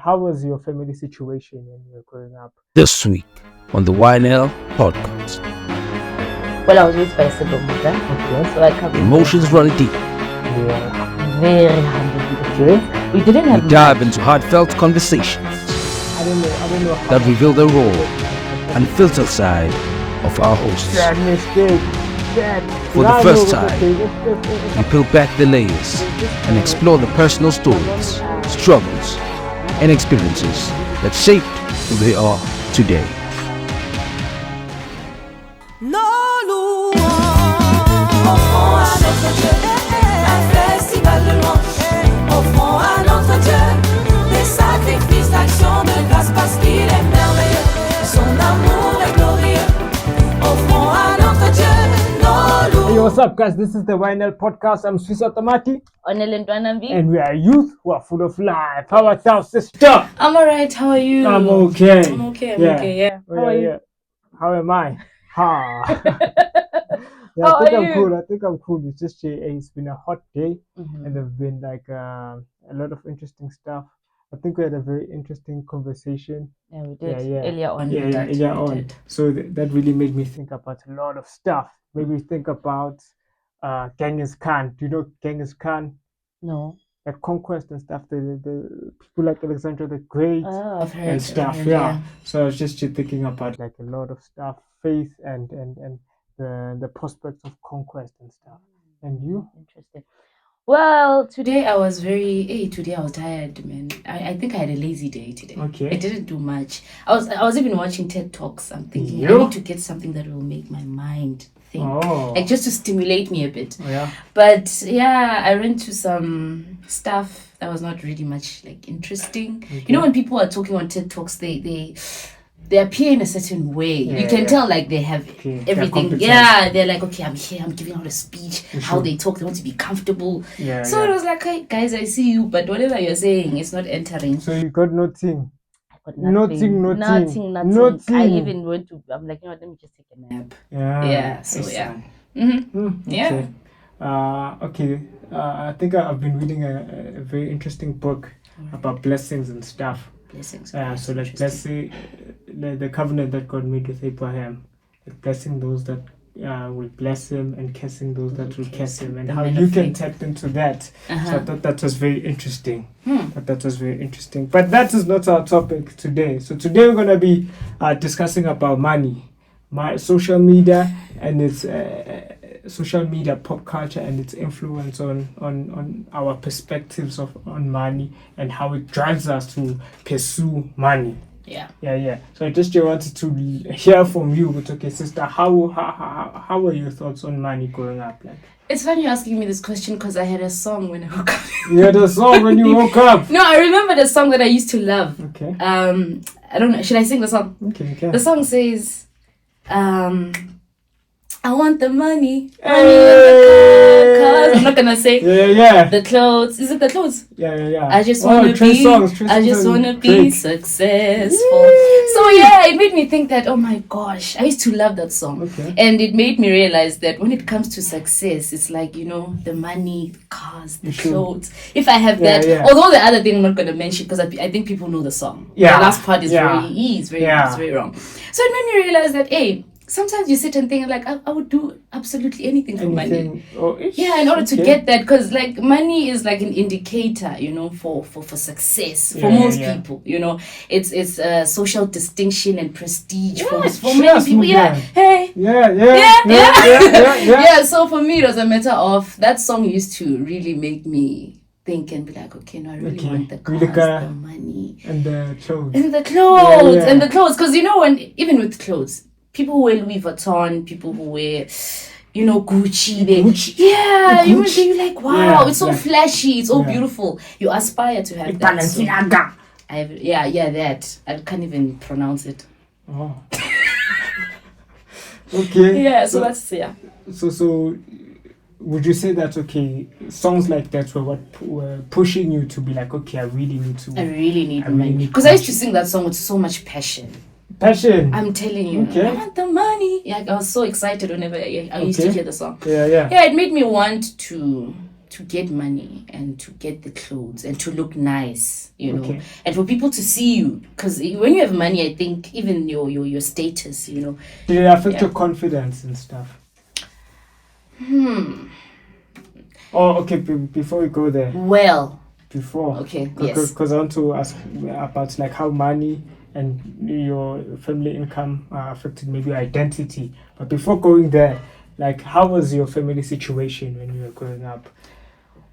how was your family situation when you were growing up? This week on the YNL podcast. Well, I was raised by a single mother, so I come Emotions run deep. very humble. We didn't have We dive into heartfelt conversations I don't know how that reveal the raw, unfiltered side of our hosts. bad mistake. For the first time, we peel back the layers and explore the personal stories, struggles, and experiences that shaped who they are today. Hey, what's up, guys? This is the YNL podcast. I'm Swiss Automati, and we are youth who are full of life. How about thou, sister? I'm alright. How are you? I'm okay. I'm okay. Yeah. How are you? How am I? Ha. Yeah, How I think are I'm you? cool. It's just it's been a hot day, Mhm. and there've been like a lot of interesting stuff. I think we had a very interesting conversation. Yeah, we did. Yeah. Earlier on. Earlier we on. did. So that really made me think about a lot of stuff. Made me think about Genghis Khan. Do you know Genghis Khan? No. Like conquest and stuff. The people like Alexander the Great Oh, I've heard. and stuff. Yeah. So I was just thinking about like a lot of stuff, faith and the prospects of conquest and stuff. And you? Interesting. Well, today I was tired, man. I think I had a lazy day today. Okay. I didn't do much. I was even watching TED Talks. I'm thinking I You? need to get something that will make my mind think. Oh. Like just to stimulate me a bit. Oh, yeah. But yeah, I ran to some stuff that was not really much like interesting. Okay. You know, when people are talking on TED Talks, they appear in a certain way. You Yeah, can yeah. tell like they have Okay, they're everything. competent. Yeah, they're like, okay, I'm here, I'm giving out a speech. You How should. they talk, they want to be comfortable. Yeah. So yeah. it was like, hey, guys, I see you, but whatever you're saying, it's not entering. So you got nothing. I got Nothing. I even went to, I'm like, you know what, let me just take a nap. Yeah, so I yeah. see. Mm-hmm. Okay. Okay. I think I've been reading a very interesting book about blessings and stuff. Blessings. So like Interesting. blessing the covenant that God made with Abraham, like blessing those that will bless him and cursing those that will curse him, and The how men you of can faith. tap into that. So I Uh-huh. thought that was very interesting. Hmm. But that is not our topic today. So today we're gonna be discussing about money, social media, and its social media, pop culture, and its influence on our perspectives on money and how it drives us to pursue money. Yeah. Yeah. So I just wanted to hear from you. But okay, sister, how were your thoughts on money growing up? Like, It's funny you're asking me this question because I had a song when I woke up. you had a song when you woke up. No, I remember the song that I used to love. Okay. I don't know. Should I sing the song? Okay. The song says, I want the money. Hey! Cause I'm not gonna say Yeah. the clothes. Is it the clothes? Yeah. I just Oh, wanna Trey be. songs I just are wanna be great. successful. So yeah, it made me think that, oh my gosh, I used to love that song. Okay. And it made me realize that when it comes to success, it's like, you know, the money, the cars, the Sure. clothes. If I have Yeah, that, yeah. although the other thing I'm not going to mention because I think people know the song. Yeah, The last part is yeah. it's Yeah. very wrong. So it made me realize that, hey, sometimes you sit and think like, I would do absolutely anything for money. Anything? Oh, Yeah, in order to okay. get that, because like money is like an indicator, you know, for success for Yeah, most yeah. people. You know, it's social distinction and prestige for Yes, many yes, people. Yeah, man. hey. Yeah. Yeah, so for me, it was a matter of that song used to really make me think and be like, okay, no, I really Okay. want the cars, Really got- the money, And the clothes. and the clothes, Yeah. and the clothes. Because you know, even with clothes, people who wear Louis Vuitton, people who wear, you know, Gucci. Gucci. Yeah, Gucci. you're like, wow, Yeah, it's so yeah. flashy, it's so Yeah. beautiful. You aspire to have that. So Balenciaga. that. I can't even pronounce it. Oh. Okay. Yeah, so that's So would you say that songs like that were what were pushing you to be like, okay, I really need to I really need I the really money need because I used to sing that song with so much passion. passion? I'm telling you, Okay. I want the money. Yeah, I was so excited whenever I used to Okay. hear the song. Yeah. Yeah, it made me want to to get money and to get the clothes and to look nice, you know, Okay. and for people to see you. Because when you have money, I think even your status, you know. Did it affect your confidence and stuff? Oh, okay. Before we go there, Well, before. okay, yes. Because I want to ask about like how money and your family income affected maybe your identity. But before going there, like how was your family situation when you were growing up?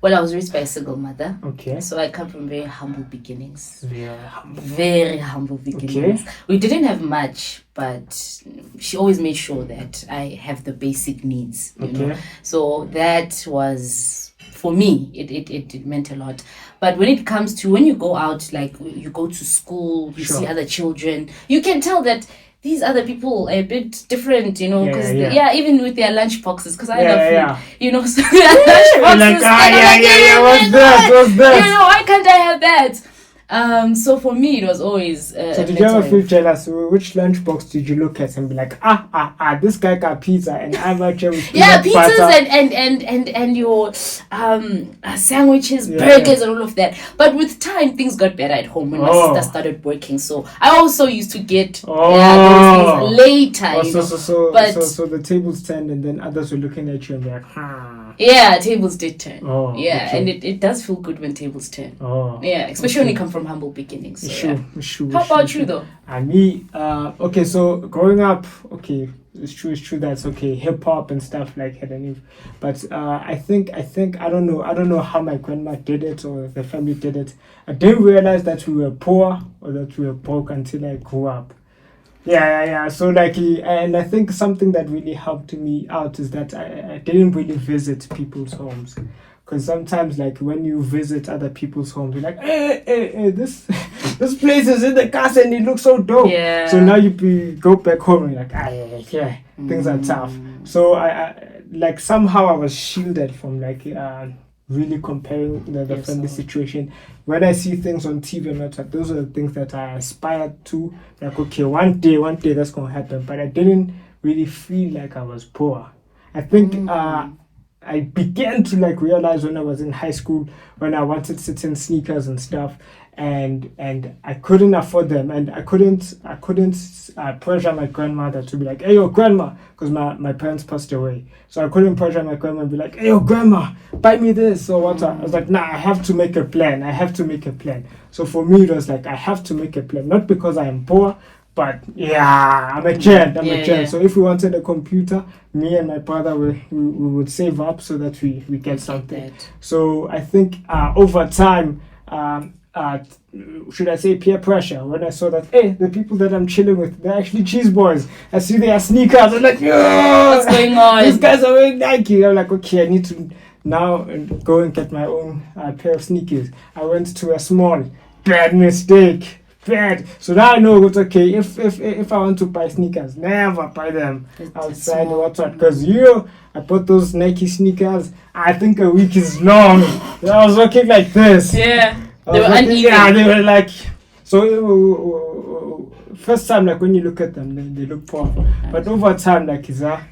Well, I was raised by a single mother. Okay. So I come from very humble beginnings. Yeah, humble. Very humble beginnings. Okay. We didn't have much, but she always made sure that I have the basic needs, you know. Okay. So that was, for me, it meant a lot. But when it comes to when you go out, like you go to school, you Sure. see other children, you can tell that these other people are a bit different, you know, because Yeah. even with their lunch boxes, because I Yeah, love food, yeah. you know, so their lunch You're boxes, like, and I'm yeah, like, what's that? What's that? you know, why can't I have that? So for me, it was always. So did you ever feel jealous? Which lunchbox did you look at and be like, this guy got pizza and I'm actually with Yeah, peanut pizzas butter. and your sandwiches, Yeah, burgers, yeah. and all of that. But with time, things got better at home when my Oh. sister started working. So I also used to get Oh. those things later. Oh, you know. so the tables turned and then others were looking at you and be like, Yeah, tables did turn. Oh, yeah, okay. and it does feel good when tables turn. Oh. Yeah, especially when you come from humble beginnings. So, Sure, yeah. sure. How about you though? And me, okay, so growing up, okay, it's true that's okay, hip hop and stuff like that, but I think I don't know how my grandma did it or the family did it. I didn't realize that we were poor or that we were broke until I grew up. Yeah. So like, and I think something that really helped me out is that I didn't really visit people's homes. Because sometimes, like, when you visit other people's homes, you're like, hey, this place is in the cast and it looks so dope. Yeah. So now you go back home and you're like, yeah, things are tough. So I like, somehow I was shielded from, like, really comparing the family situation. When I see things on TV and not, those are the things that I aspired to. Like, okay, one day that's going to happen. But I didn't really feel like I was poor. I think I began to like realize when I was in high school, when I wanted certain sneakers and stuff, and I couldn't afford them, and I couldn't pressure my grandmother to be like, hey yo grandma, because my parents passed away, so I couldn't pressure my grandma and be like, hey yo grandma, buy me this or what. I was like, nah, I have to make a plan. So for me it was like, I have to make a plan, not because I am poor, but yeah, I'm a gent. Yeah. So if we wanted a computer, me and my brother, we would save up so that we get something. So I think over time, should I say peer pressure, when I saw that, hey, the people that I'm chilling with, they're actually cheese boys. I see their sneakers. I'm like, yo, What's going on? These guys are wearing Nike. I'm like, okay, I need to now go and get my own pair of sneakers. I went to a small, bad mistake. Bad. So now I know it's okay. If I want to buy sneakers, never buy them outside the WhatsApp, because I bought those Nike sneakers. I think a week is long. I was walking like this. Yeah, they were uneven. Yeah, they were like, so first time, like when you look at them, they look poor, but over time, like it's like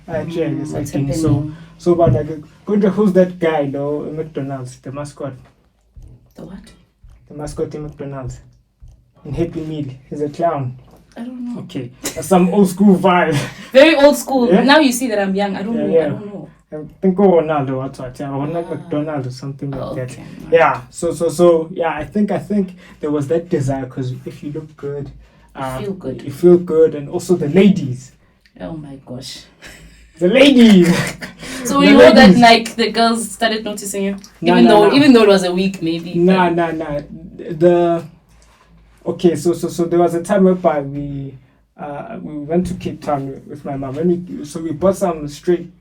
so but like, who's that guy though in McDonald's, the mascot? The what? The mascot in McDonald's. In Happy Meal, he's a clown. I don't know. Okay, that's some old school vibe. Very old school. Yeah? Now you see that I'm young. I don't know. Yeah. I don't know. I think of Ronaldo, Ronaldo McDonald or something like that. Okay. Yeah. So yeah, I think there was that desire, because if you look good, You feel good. and also the ladies. Oh my gosh. The ladies. So when you wore that Nike, the girls started noticing you, even though it was a week maybe. Nah. Okay, so there was a time whereby we went to Cape Town with my mom. We bought some straight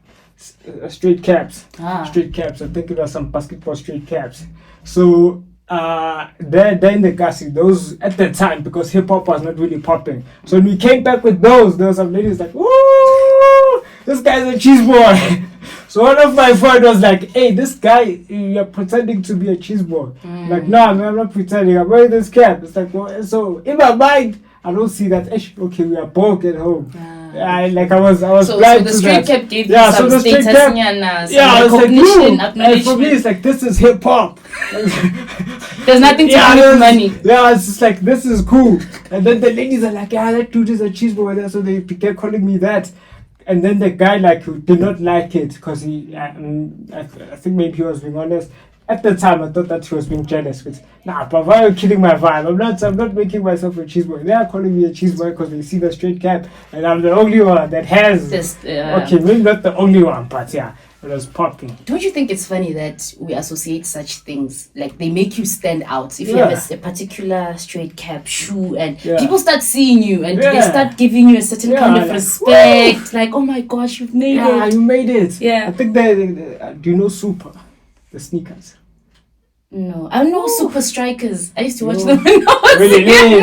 caps. Straight caps. I think it was some basketball straight caps. So they're in the Gassi, those at the time, because hip hop was not really popping. So when we came back with those, there were some ladies like, woo, this guy's a cheese boy. So one of my friends was like, hey, this guy, you're pretending to be a cheese boy. Like, no, I'm not pretending. I'm wearing this cap. It's like, well, so in my mind, I don't see that. Okay, we are broke at home. Like I was So blind the to straight that. cap gave you some the straight status, cap- some I was like, recognition, and for acknowledgement. me, it's like, this is hip hop. There's nothing to do with money. Yeah, it's just like, this is cool. And then the ladies are like, yeah, that dude is a cheeseburger. So they kept calling me that. And then the guy like who did not like it because I think maybe he was being honest. At the time, I thought that he was being jealous. But but why are you killing my vibe? I'm not making myself a cheeseburger. They are calling me a cheeseburger because they see the straight cap, and I'm the only one that has. Okay, maybe not the only one, but yeah, it was popping. Don't you think it's funny that we associate such things, like they make you stand out? If you have a particular straight cap shoe and people start seeing you and they start giving you a certain kind of respect, like, oh my gosh, you've made it. Yeah, you made it. Yeah. I think do you know Super? The sneakers. No, I know Super Strikers. I used to watch them when I was Really?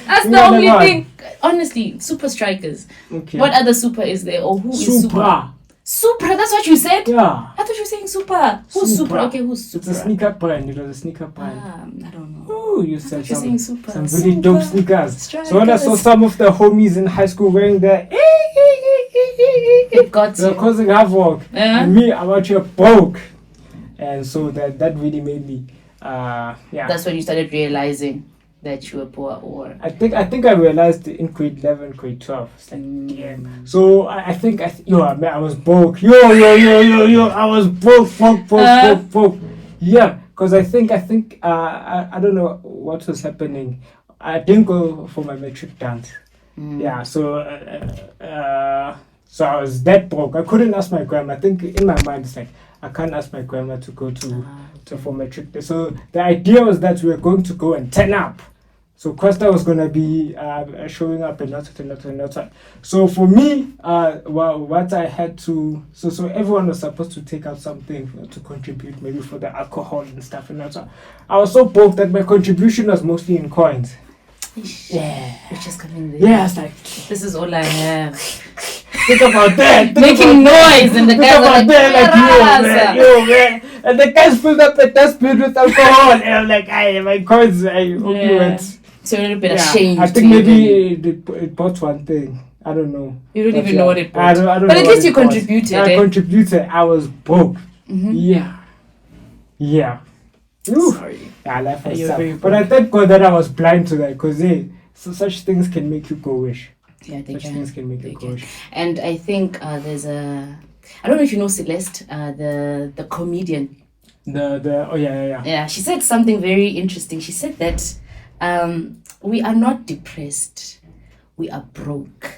That's the only thing. Honestly, Super Strikers. Okay. What other super is there? Or who is Super? Supra. Supra, that's what you said? Yeah. I thought you were saying Super. Who's Supra? Okay, who's Supra? It's a sneaker brand. It was a sneaker brand. I don't know. Oh, you said saying Super. some really dope sneakers. Strikers. So when I saw some of the homies in high school wearing their It got they're you. causing havoc. And me, I'm out here broke. And so that really made me That's when you started realizing that you were poor, or I think I realized in grade 11, grade 12. It's like, damn. So I think I was broke. I was broke. Yeah, because I think I don't know what was happening. I didn't go for my metric dance. Yeah, so I was that broke. I couldn't ask my grandma. I think in my mind it's like I can't ask my grandma to go to for metric day. So the idea was that we were going to go and turn up. So Costa was gonna be showing up and not. So for me, what I had to so everyone was supposed to take out something to contribute, maybe for the alcohol and stuff and that. I was so broke that my contribution was mostly in coins. Yeah, which is coming there. Yeah, it's like this is all I have. Think about that. Making noise, and the guys are like, yo, man. And the guys filled up the dustbin with alcohol. And I'm like, my coins, I hope you went. So you're a little bit ashamed. I think maybe it bought one thing. I don't know. You don't even know what it bought. I don't but know at least you contributed. I contributed. I was broke. Yeah. Sorry. Yeah, life was tough. But I thank God that I was blind to that, because so such things can make you go wish. Yeah, they such can. things can make you go wish. And I think there's I don't know if you know Celeste, the comedian. Yeah. She said something very interesting. She said that we are not depressed, we are broke.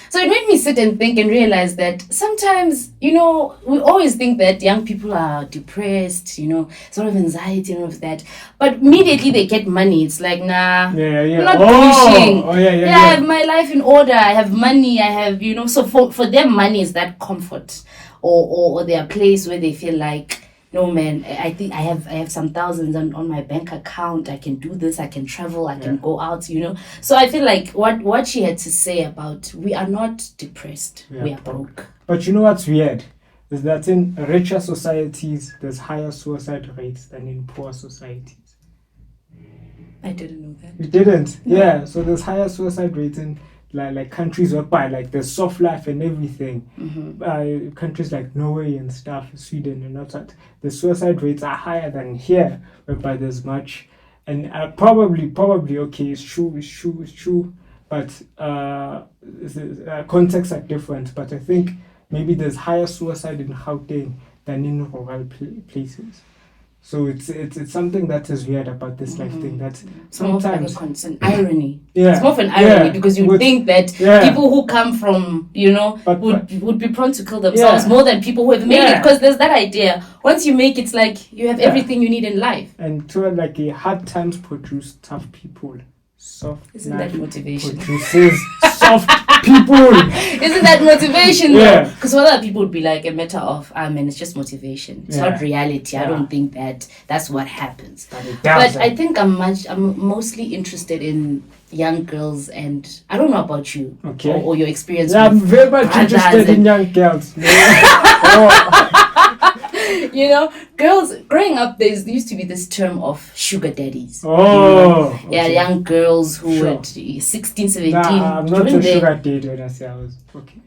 So it made me sit and think and realize that sometimes, we always think that young people are depressed, sort of anxiety and all of that. But immediately they get money, it's like, nah, I'm not pushing. I have my life in order. I have money. I have, so for them, money is that comfort or their place where they feel like, no man, I think I have some thousands on my bank account. I can do this. I can travel. I can go out. So I feel like what she had to say about we are not depressed. We are broke. But you know what's weird is that in richer societies there's higher suicide rates than in poor societies. I didn't know that. You didn't? No. Yeah. So there's higher suicide rates in like countries whereby like there's soft life and everything. Countries like Norway and stuff, Sweden and all that, the suicide rates are higher than here, whereby there's much. And probably okay, it's true, but contexts are different. But I think maybe there's higher suicide in Gauteng than in rural places. So it's something that is weird about this life thing, that sometimes it's an irony. Yeah. It's more of an irony because you would think that people who come from would be prone to kill themselves more than people who have made it, because there's that idea, once you make it, it's like you have everything you need in life. And to like hard times produce tough people. Isn't that motivation? Produces soft people. Isn't that motivation though? Because other people would be like a matter of it's just motivation. It's not reality. I don't think that's what happens. But I think I'm mostly interested in young girls, and I don't know about you or your experience. Yeah, I'm very much interested in young girls. You know, girls growing up, there used to be this term of sugar daddies. Oh, Yeah, okay. young girls who Sure. were 16, 17. Nah, I'm not during a their- sugar daddy when I say I was okay.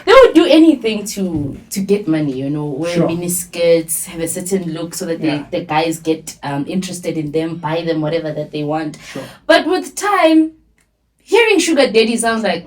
They would do anything to get money, you know, wear Sure. miniskirts, have a certain look so that Yeah. the guys get interested in them, buy them whatever that they want. Sure. But with time, hearing sugar daddy sounds like,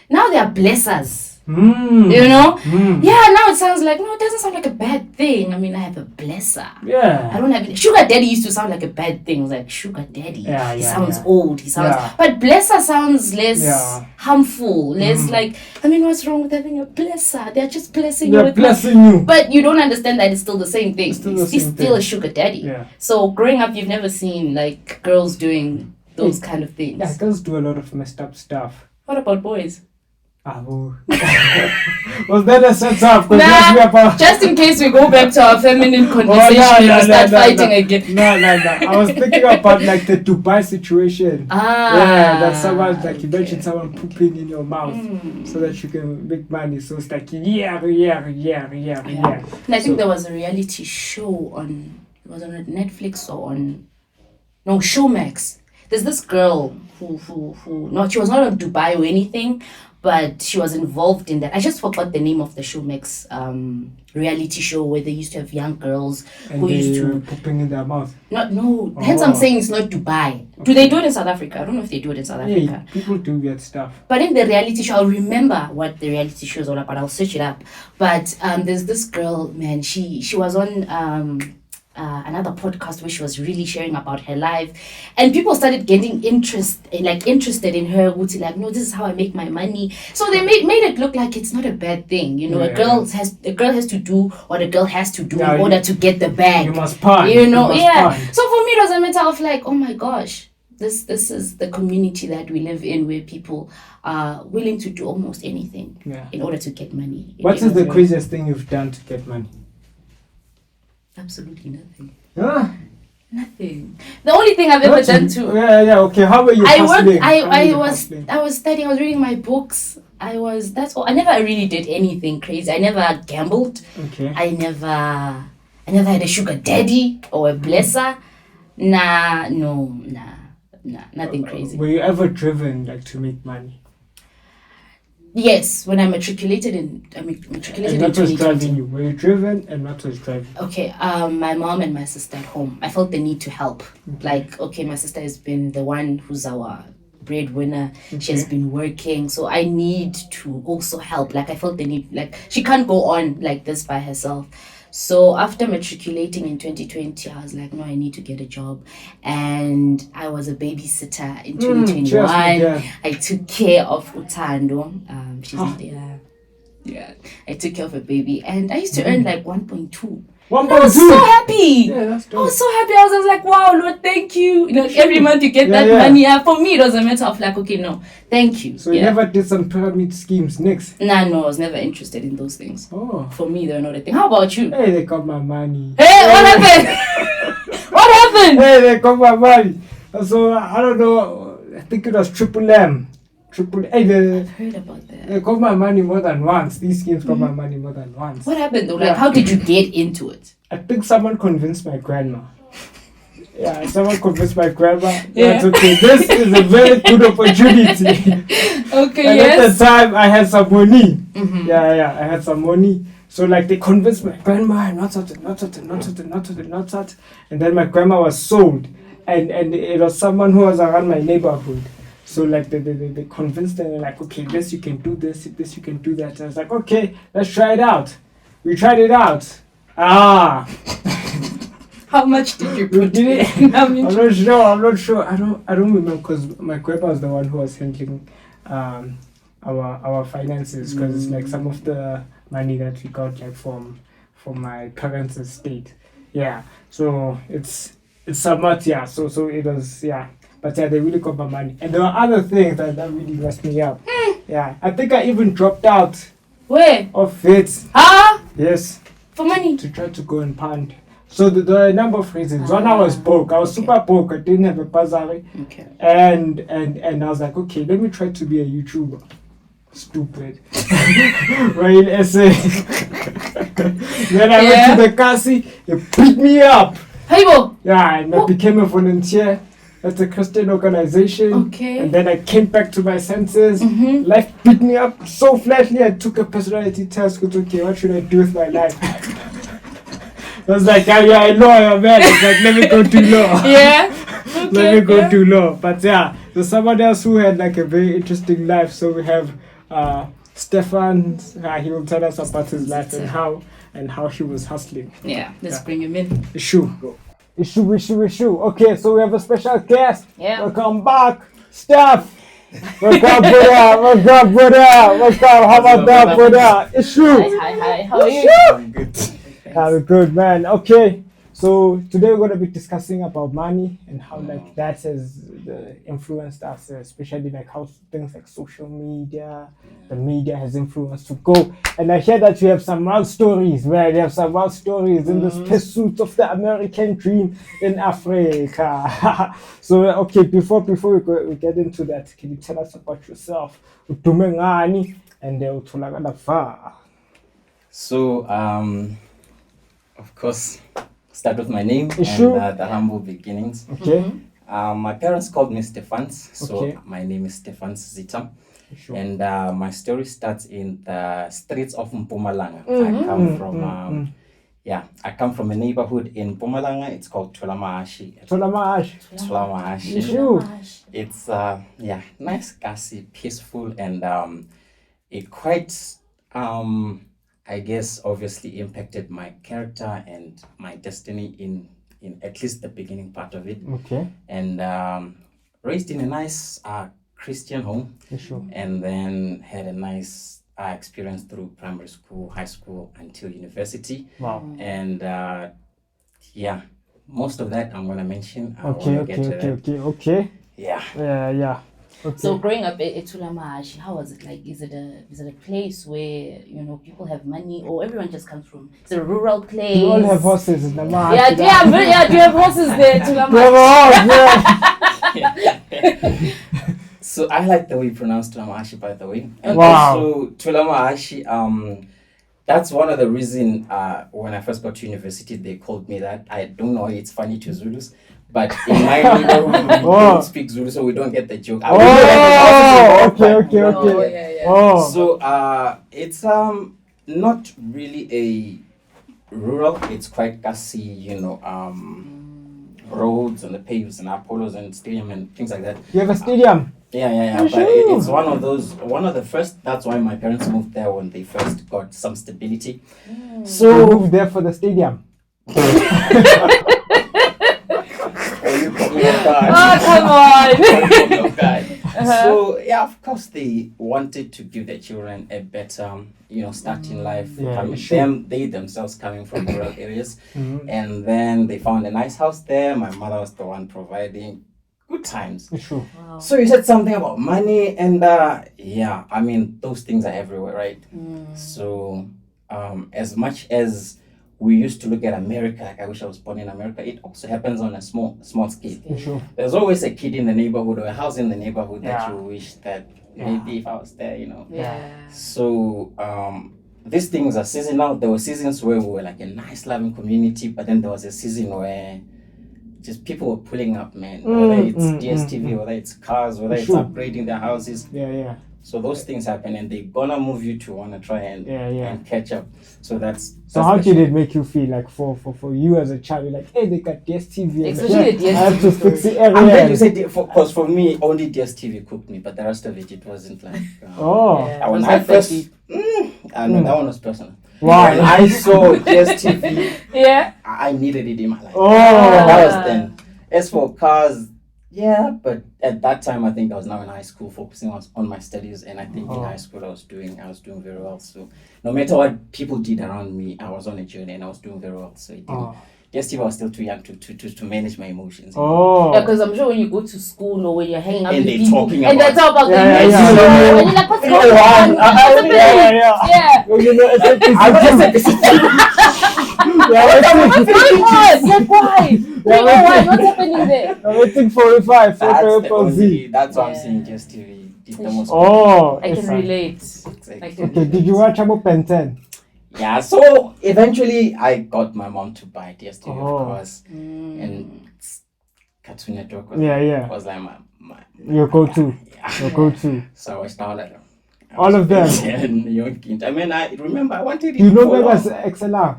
now they are blessers. You know? Yeah, now it sounds like, no, it doesn't sound like a bad thing. I mean, I have a blesser. I Yeah. don't have any. Sugar daddy used to sound like a bad thing. It's like, sugar daddy. Yeah, he yeah, sounds yeah. old. He sounds. Yeah. But blesser sounds less Yeah. harmful. Less like, I mean, what's wrong with having a blesser? They're just blessing you They're with blessing you. But you don't understand that it's still the same thing. Still the It's same still a thing. sugar daddy. Yeah. So growing up, you've never seen like girls doing those kind of things. Yeah, girls do a lot of messed up stuff. What about boys? Ah, well. Was that a setup? 'Cause that's me Nah, about- just in case we go back to our feminine conversation and we start fighting again. No. I was thinking about like the Dubai situation. Yeah, that someone like you mentioned someone pooping in your mouth so that you can make money. So it's like yeah. And I think there was a reality show it was on Netflix or on Showmax. There's this girl who she was not on Dubai or anything, but she was involved in that. I just forgot the name of the Showmax reality show where they used to have young girls And who used they to pooping in their mouth. hence I'm saying it's not Dubai. Do they do it in South Africa? I don't know if they do it in South Yeah, Africa. people do weird stuff. But in the reality show, I'll remember what the reality show is all about. I'll search it up. But there's this girl, man. She was on another podcast where she was really sharing about her life, and people started getting interested in her. Like, no, this is how I make my money. So they made it look like it's not a bad thing. You know, Yeah. a girl has to do what a girl has to do Yeah, in order to get the bag. You must pun. You know, must yeah. pun. So for me, it was a matter of like, oh my gosh, this is the community that we live in, where people are willing to do almost anything in order to get money. What is the craziest thing you've done to get money? Absolutely nothing. Huh? Nothing. The only thing I've ever done to Yeah, okay. How were you hustling? I was studying, I was reading my books. That's all. I never really did anything crazy. I never gambled. Okay. I never had a sugar daddy or a blesser. Nothing crazy. Were you ever driven like to make money? Yes, when I matriculated in And what was 2020. driving you? Were you driven and what was driving? Okay, my mom and my sister at home. I felt the need to help. Like, okay, my sister has been the one who's our breadwinner. She has been working, so I need to also help. Like, I felt the need. Like, she can't go on like this by herself. So after matriculating in 2020, I was like, no, I need to get a job. And I was a babysitter in 2021. I took care of Utando. She's not there. Yeah. I took care of a baby. And I used to earn like 1.2. 1.2. I was so happy. Yeah, that's I dope. was so happy. I was like, wow, Lord, thank you. You know, every month you get that money. For me, it was a matter of like, okay, no, thank you. So you never did some pyramid schemes next? No, I was never interested in those things. Oh. For me, they're not a thing. How about you? Hey, they got my money. Hey, what happened? What happened? Hey, they got my money. So I don't know. I think it was Triple M. Hey, I've heard about that. they got my money more than once. These schemes got my money more than once. What happened though? Like, how did you get into it? I think someone convinced my grandma. Yeah, someone convinced my grandma. Yeah. That's okay. This is a very good opportunity. Okay, And yes. at the time, I had some money. Yeah, I had some money. So like they convinced my grandma, not such. And then my grandma was sold, and it was someone who was around my neighborhood. So like they convinced them, like, okay, this you can do this you can do that. And I was like, okay, let's try it out. We tried it out. How much did you we put did it. in? I'm not sure. I don't remember because my grandpa was the one who was handling our finances, because it's like some of the money that we got like from my parents' estate. Yeah. So it's somewhat, yeah. So it was, yeah. But yeah, they really got my money. And there were other things that really messed me up. Yeah. I think I even dropped out Where? of it. Yes. For money? To try to go and pound. So there are a number of reasons. One, I was broke. I was super broke. I didn't have a bursary. Okay. And I was like, okay, let me try to be a YouTuber. Stupid. Right, essay. Then I went to the Kasi, he picked me up. Hey, bo. Yeah, and I became a volunteer at a Christian organization. Okay. And then I came back to my senses. Mm-hmm. Life picked me up so flatly. I took a personality test. Okay, what should I do with my life? I was like, yeah, I know I'm man. I was like, let me go to law. Yeah. Let me go to law. But yeah, there's someone else who had like a very interesting life. So we have Stefan. He will tell us about his life and how he was hustling. Yeah, let's bring him in. Issue. Okay, so we have a special guest. Yeah. Welcome back, Steph. Welcome, brother. How about that, brother? Issue. Hi. How are you? I'm good. I'm good, man. Okay, so today we're going to be discussing about money and how like that has influenced us, especially like how things like social media, the media has influenced to go. And I hear that you have some wild stories, right? You have some wild stories in this pursuit of the American dream in Africa. So okay, before we get into that, can you tell us about yourself? Utumengani and utholakala va. So, of course, start with my name Issue. and the humble beginnings. Okay. My parents called me Stefans, so Okay. my name is Stefans Zita. Sure. And my story starts in the streets of Mpumalanga. I come from, I come from a neighborhood in Mpumalanga. It's called Tulamaashi. Tulamaashi. Sure. It's nice, gassy, peaceful, and it quite I guess obviously impacted my character and my destiny in at least the beginning part of it. Okay. And raised in a nice Christian home, Sure. and then had a nice experience through primary school, high school, until university. Wow. And most of that I'm gonna mention. Okay. Yeah. Okay. So growing up at Tulamaashi, how was it like? Is it a place where people have money, or everyone just comes from? Is it a rural place? You all have horses in the market. Yeah. Do you have horses there, Tulamaashi? So I like the way you pronounce Tulamaashi, by the way. And Wow. also Tulamaashi, that's one of the reasons when I first got to university, they called me that. I don't know, it's funny to Zulus, but in my neighborhood, we don't speak Zulu, so we don't get the joke. Okay. Oh, yeah. Oh. So it's not really a rural, it's quite gassy, roads and the paves and Apollos and stadium and things like that. You have a stadium? Yeah. But it's one of the first. That's why my parents moved there when they first got some stability. You So moved there for the stadium? Oh, come on. So of course they wanted to give their children a better, start in life. Yeah, sure. They themselves coming from rural areas, Mm-hmm. and then they found a nice house there. My mother was the one providing good times. Sure. So you said something about money, and those things are everywhere, right? So as much as we used to look at America, like I wish I was born in America, it also happens on a small scale. Sure. There's always a kid in the neighborhood or a house in the neighborhood that Yeah. you wish that maybe if I was there, Yeah. So these things are seasonal. There were seasons where we were like a nice loving community, but then there was a season where just people were pulling up, man. Whether it's DSTV, whether it's cars, whether it's Sure. upgrading their houses. Yeah. So those things happen, and they're gonna move you to want to try and catch up. So So how did it make you feel like for you as a child? You're like, hey, they got DSTV. Especially the I have to DSTV fix it I'm glad you everywhere. said because for me only DSTV cooked me, but the rest of it wasn't like. Oh. Yeah. When Was I that first, the- I know that one was personal. Wow. When I saw DSTV, Yeah. I needed it in my life. Oh. That was then. As for cars, but at that time I think I was now in high school, focusing on my studies, and I think in high school I was doing very well. So no matter what people did around me, I was on a journey and I was doing very well. So it didn't. Yes, I was still too young to manage my emotions. Oh. Yeah, because I'm sure when you go to school or when you're hanging out And with they're people, talking and they about- talk about the Yeah, news yeah. show, and you're like, what's going on? What's happening? Yeah. Yeah. You know, Like, why? What's happening there? I'm waiting 45 for That's why I'm Yeah. saying just TV did the most. Oh. I can yes, relate. Exactly. I can Okay, did you watch about Ben 10? yeah, so eventually I got my mom to buy DSTV, of course, and Cartoon Network was like your go-to. yeah. Your go-to. So I watched All of them. And Young Kid. I mean, I remember I wanted it. You know that as XLR?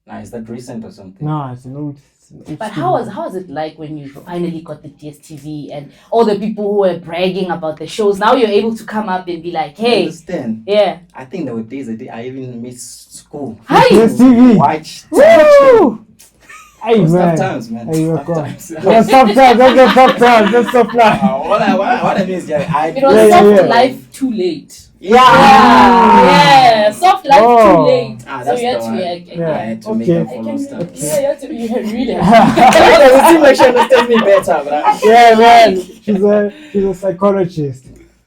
Nah, is that recent or something? No, it's an old. But how was it like when you finally got the DSTV and all the people who were bragging about the shows? Now you're able to come up and be like, hey, Understand? yeah. I think there were days I even missed school. Hi. DSTV. Watch. Woo! Hey, Tough man. times, man. Hey, Tough times. Yeah, tough times. That's tough times. That's tough times. What I mean is, It was soft life too late. Yeah. Soft life too late. Ah, So that's you had the to one. be I had to make up for lost time. Yeah, you had to be really. It seems like she understands me better, but Yeah, man. She's a psychologist.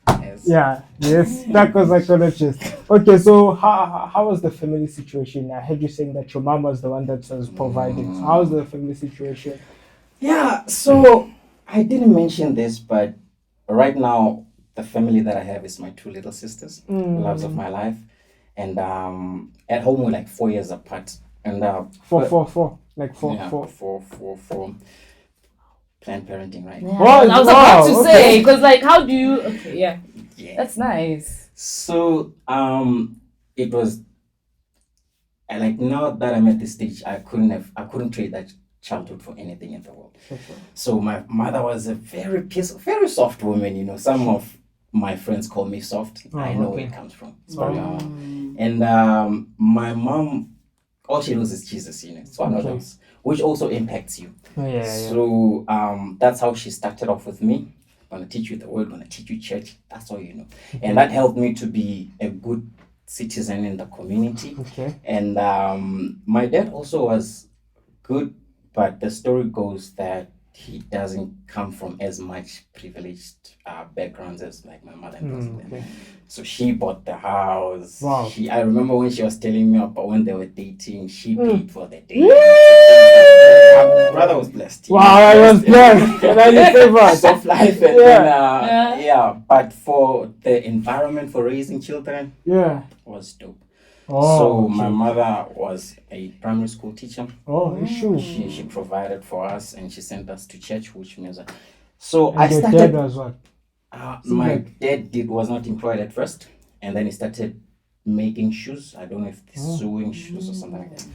yes. Yeah, yes, that was psychologist. Okay, so how was the family situation? I heard you saying that your mom was the one that was providing. So how was the family situation? Yeah, so I didn't mention this, but right now the family that I have is my two little sisters, loves of my life, and at home we're like 4 years apart, and Four. Like four. Planned parenting, right? Yeah, Oh, I was wow, about to say, because like, how do you? Okay, yeah, that's nice. So it was like now that I'm at this stage, I couldn't trade that childhood for anything in the world. So my mother was a very peaceful, very soft woman. You know, some of my friends call me soft. I know where it comes from. It's probably my mom. And my mom, all she knows is Jesus. You know, it's one of those, which also impacts you. So that's how she started off with me. Gonna teach you the word, gonna teach you church. That's all you know. And that helped me to be a good citizen in the community. Okay. And my dad also was good, but the story goes that he doesn't come from as much privileged backgrounds as like my mother and Okay. So she bought the house. Wow. I remember when she was telling me about when they were dating, she paid for the date. My brother was blessed. Wow, I was blessed. And I did Soft life. And Yeah. But for the environment for raising children was dope. So my mother was a primary school teacher. Oh, sure. She provided for us and she sent us to church, which means so And I your started. dad was what? My dad was not employed at first, and then he started making shoes. I don't know if it's sewing shoes or something like that.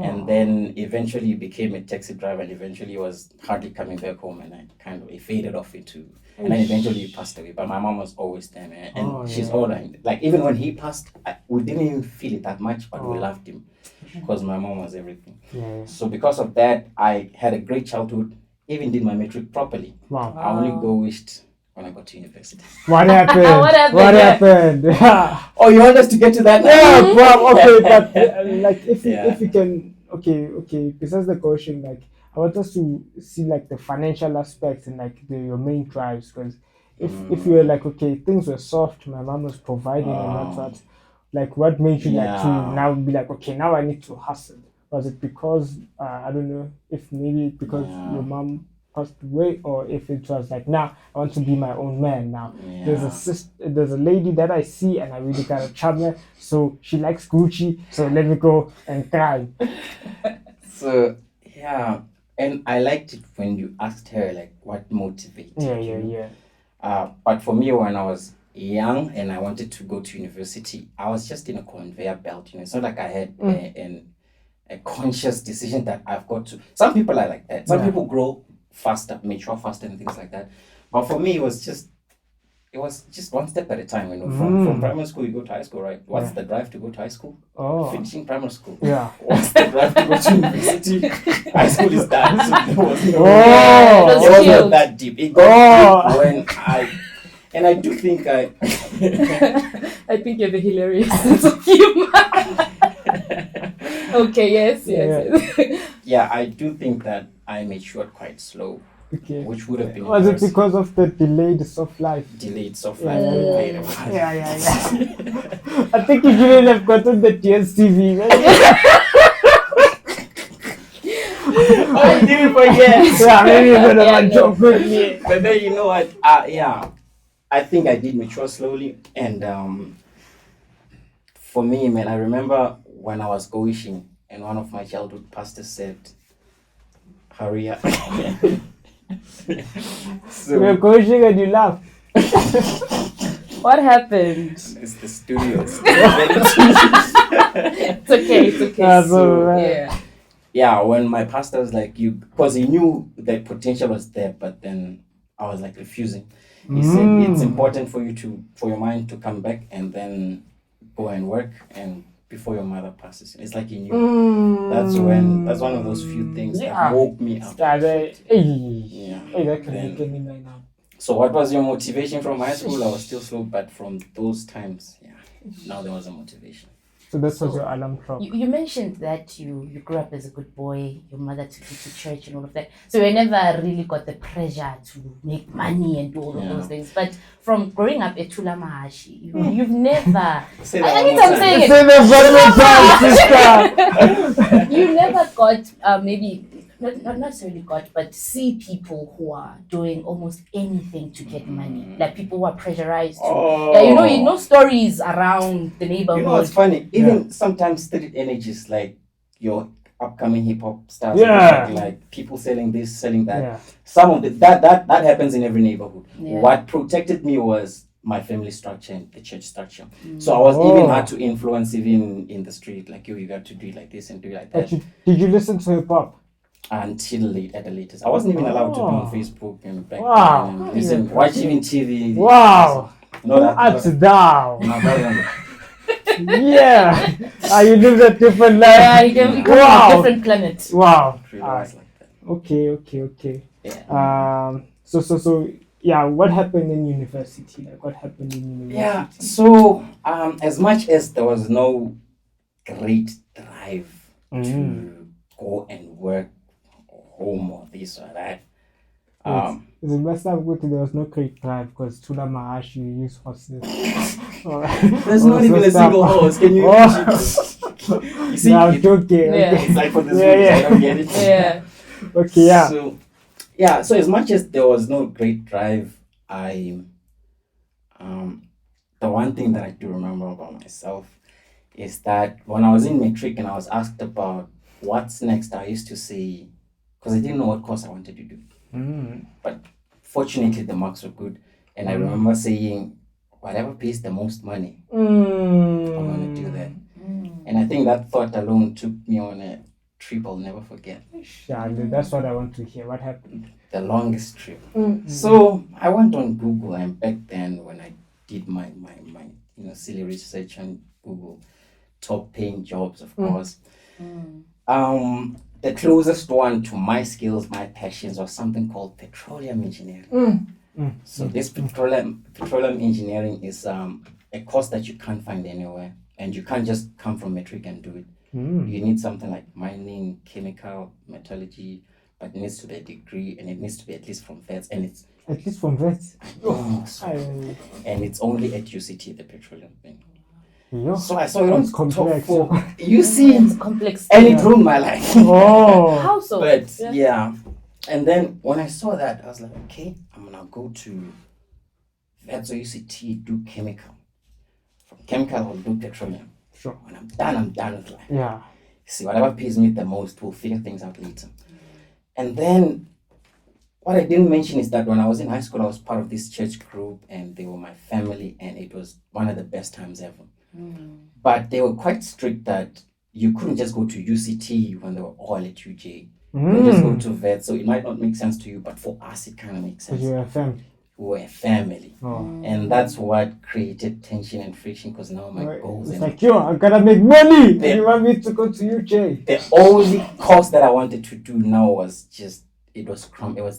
And then eventually he became a taxi driver, and eventually he was hardly coming back home, and he faded off into. And then eventually he passed away. But my mom was always there, man. And she's older. Like even when he passed, we didn't even feel it that much, but we loved him because my mom was everything. So because of that, I had a great childhood. Even did my metric properly. Wow. I only wished when I got to university. What happened? What happened? Oh, you want us to get to that now? Yeah, well, okay, but like if you can, okay. Besides the question, like I want us to see like the financial aspects and like your main drives, because if you were like, okay, things were soft, my mom was providing and that's like what made you like to now be like, okay, now I need to hustle? Was it because I don't know if maybe because your mom passed away, or if it was like, now I want to be my own man now. There's a lady that I see and I really kind of charm her, so she likes Gucci, so let me go and cry. So and I liked it when you asked her like what motivated you. But for me, when I was young and I wanted to go to university, I was just in a conveyor belt. You know, it's not like I had a conscious decision that I've got to. Some people are like that. Some people grow faster, mature faster, and things like that. But for me, it was just one step at a time. You know, from primary school you go to high school, right? What's the drive to go to high school? Finishing primary school. What's the drive to go to university? High school is done, so there was no. It wasn't that deep. It got deep when and I do think I think you have a hilarious sense of humor. Okay, yes. Yeah, I do think that I matured quite slow. Okay. Which would have been. Was it because of the delayed soft life? Delayed soft life. Yeah. I think you shouldn't have gotten the DSTV. I didn't forget. Yeah, maybe you're gonna have a joke with me. But then you know what? I think I did mature slowly, and for me, man, I remember when I was going, and one of my childhood pastors said, hurry up. So you're coaching and you laugh. What happened? It's the studios. It's okay. It's okay. Yeah, when my pastor was like, because he knew the potential was there, but then I was like refusing. He said it's important for your mind to come back and then go and work and before your mother passes. It's like he knew. That's one of those few things that woke me up. Hey, that can Then- make me right now. So what was your motivation from high school? I was still slow, but from those times, now there was a motivation. So that was your alarm clock. You mentioned that you grew up as a good boy, your mother took you to church and all of that. So you never really got the pressure to make money and do all of those things. But from growing up at Tula Mahashi, you've never... Say I that mean, one I'm more saying time. it. You never got maybe... Not necessarily got, but see people who are doing almost anything to get money. Like people who are pressurized to. Yeah, you know stories around the neighborhood. You know what's funny? Even sometimes street energies like your upcoming hip hop stars, like people selling this, selling that. Yeah. Some of that happens in every neighborhood. Yeah. What protected me was my family structure and the church structure. So I was even hard to influence even in the street. Like you got to do it like this and do it like that. But did you listen to hip hop? Until at the latest, I wasn't even allowed to be on Facebook and back Wow. then and listen, watch even TV. Wow. No, That's down. no, that Yeah. You live a different life. Yeah, you can become a different planet. Wow. really was like that. Okay. Yeah. So yeah, what happened in university? Like what happened in university? Yeah. So as much as there was no great drive to go and work home or this or that. It's the best time good there was no great drive because Tula Mahashi you use horses. There's not even a single horse. Can you imagine? You see, No, I'm joking. Yeah. Okay. it's like for the Yeah, I don't get it. Yeah. Okay, yeah. So as much as there was no great drive, I the one thing that I do remember about myself is that when I was in matric and I was asked about what's next, I used to say, because I didn't know what course I wanted to do. But fortunately the marks were good, and I remember saying, whatever pays the most money, I'm gonna do that. And I think that thought alone took me on a trip I'll never forget. That's what I want to hear. What happened? The longest trip. So I went on Google, and back then when I did my silly research on Google, top paying jobs, of course. The closest one to my skills, my passions, was something called petroleum engineering. So this petroleum engineering is a course that you can't find anywhere, and you can't just come from matric and do it. You need something like mining, chemical, metallurgy, but it needs to be a degree, and it needs to be at least from vets, and it's At least from vets. and it's only at UCT, the petroleum thing. Yeah. So I saw it on It's complex. top 4. You see, It's complex. and it ruined my life. Oh. How so? But yeah. And then when I saw that, I was like, okay, I'm gonna go to Vets or UCT, do chemical. From chemical, I'll do petroleum. Sure. When I'm done with life. Yeah. See, whatever pays me the most, we'll figure things out later. And then what I didn't mention is that when I was in high school, I was part of this church group, and they were my family, and it was one of the best times ever. But they were quite strict that you couldn't just go to UCT when they were all at UJ. You couldn't just go to vet, so it might not make sense to you, but for us it kind of makes sense. Because you're a family. We were a family. Oh. And that's what created tension and friction, because now my goals It's and like, yo, I gotta make money. Yeah. You want me to go to UJ? the only course that I wanted to do now was just it was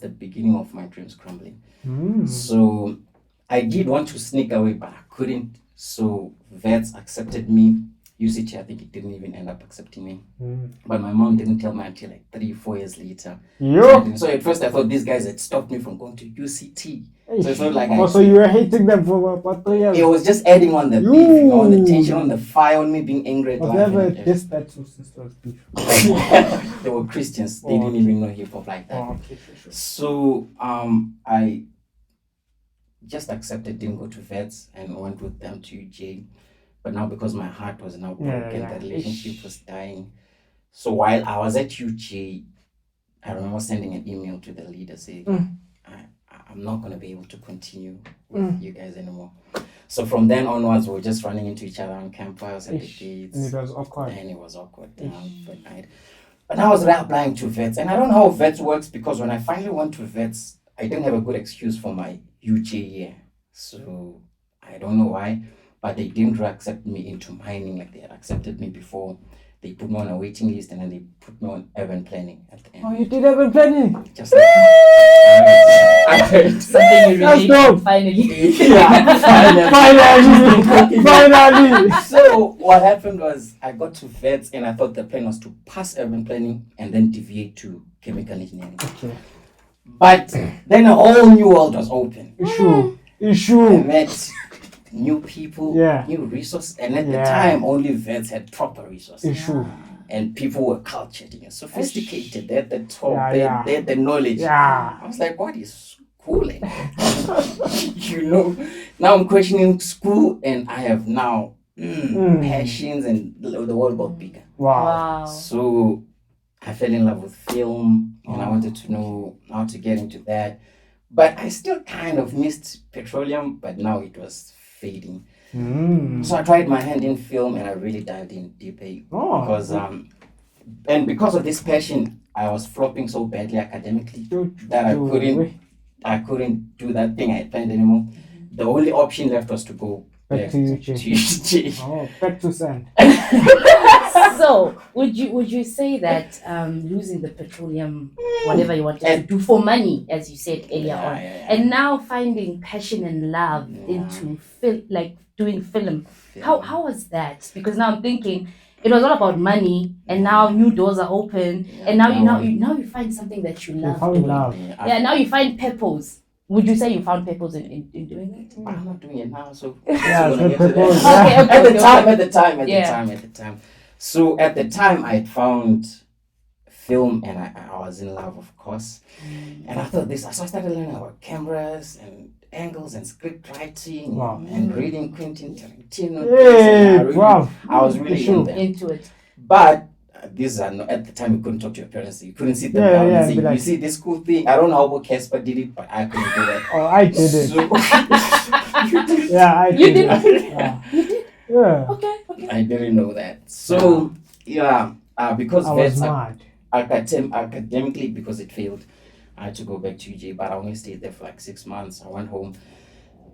the beginning of my dreams crumbling. So I did want to sneak away, but I couldn't. So vets accepted me. UCT, I think it didn't even end up accepting me. But my mom didn't tell me until like 3-4 years later. Yo. So at first I thought these guys had stopped me from going to UCT. So it's not like Also, you were hating them for about 3 years. it was just adding on the beef, on the tension, on the fire, on me being angry at I've life. never and dissed that two sisters beef. they were Christians. They didn't even know hip hop like that. Oh, okay, sure. So I just accepted, didn't go to vets, and went with them to UJ. But now because my heart was now Yeah, broken, yeah. the relationship was dying. So while I was at UJ, I remember sending an email to the leader saying, I'm not going to be able to continue with you guys anymore. So from then onwards, we were just running into each other on campus at the gates. And it was awkward. And it was awkward. But I was reapplying to vets. And I don't know how vets works because when I finally went to vets, I didn't have a good excuse for my UJ year. So I don't know why, but they didn't accept me into mining like they had accepted me before. They put me on a waiting list and then they put me on urban planning at the end. Oh, you did urban planning? Just like Something you That's relate dope. to finally. Finally. So what happened was I got to vets and I thought the plan was to pass urban planning and then deviate to chemical engineering. Okay. But then a whole new world was open. Issue. I met new people, Yeah. new resources, and at the Yeah. time only vets had proper resources. Issue. And people were cultured, sophisticated. They had the talk, Yeah, they had the knowledge. Yeah. I was like, what is schooling? Now I'm questioning school, and I have now passions, and the world got bigger. Wow. So I fell in love with film, and I wanted to know how to get into that. But I still kind of missed petroleum, but now it was fading. So I tried my hand in film, and I really dived in deep because because of this passion, I was flopping so badly academically that I couldn't do that thing I had planned anymore. The only option left was to go Back to UJ. Oh, back to sand. So would you say that losing the petroleum, whatever you wanted to do for money, as you said earlier on, and now finding passion and love into doing film, how was that? Because now I'm thinking it was all about money, and now new doors are open, and now you find something that you love doing. Now you find purpose. Would you say you found purpose in doing it? I'm not doing it now, so Yeah, gonna get to purpose. that. Okay, At the time. So at the time, I had found film, and I was in love, of course. And I thought so I started learning about cameras and angles and script writing and reading Quentin Tarantino. I was really into it. But these are not, at the time you couldn't talk to your parents. You couldn't sit them down and say, you see this cool thing. I don't know how Casper did it, but I couldn't do that. Oh, I did it. I did. You did it. Yeah. Okay. I didn't know that. So because I was mad. Academically, because it failed, I had to go back to UJ, but I only stayed there for like 6 months. I went home,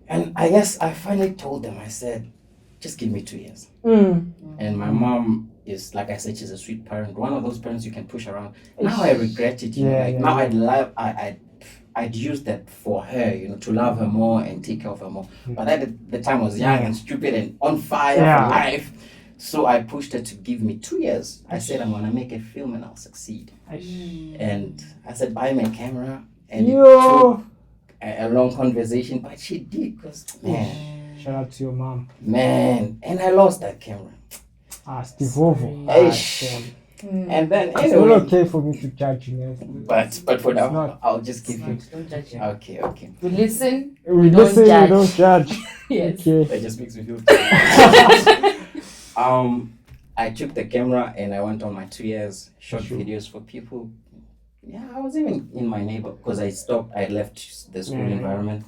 and I guess I finally told them. I said, just give me 2 years. And my mom is, like I said, she's a sweet parent. One of those parents you can push around. Now I regret it. Now I'd use that for her, to love her more and take care of her more. But at the time I was young and stupid and on fire for life. So I pushed her to give me 2 years. I said, I'm going to make a film and I'll succeed. And I said, buy me a camera. And it took a long conversation, but she did, because, man. Shout out to your mom. Man, and I lost that camera. Steve Ovo. And then It's anyway, not okay for me to judge you. but for now, I'll just give you. Don't judge him. Okay. We listen. We don't listen, judge. we don't judge. Yes. Okay. That just makes me feel. I took the camera and I went on my 2 years, shot videos for people. Yeah, I was even in my neighbor because I left the school environment.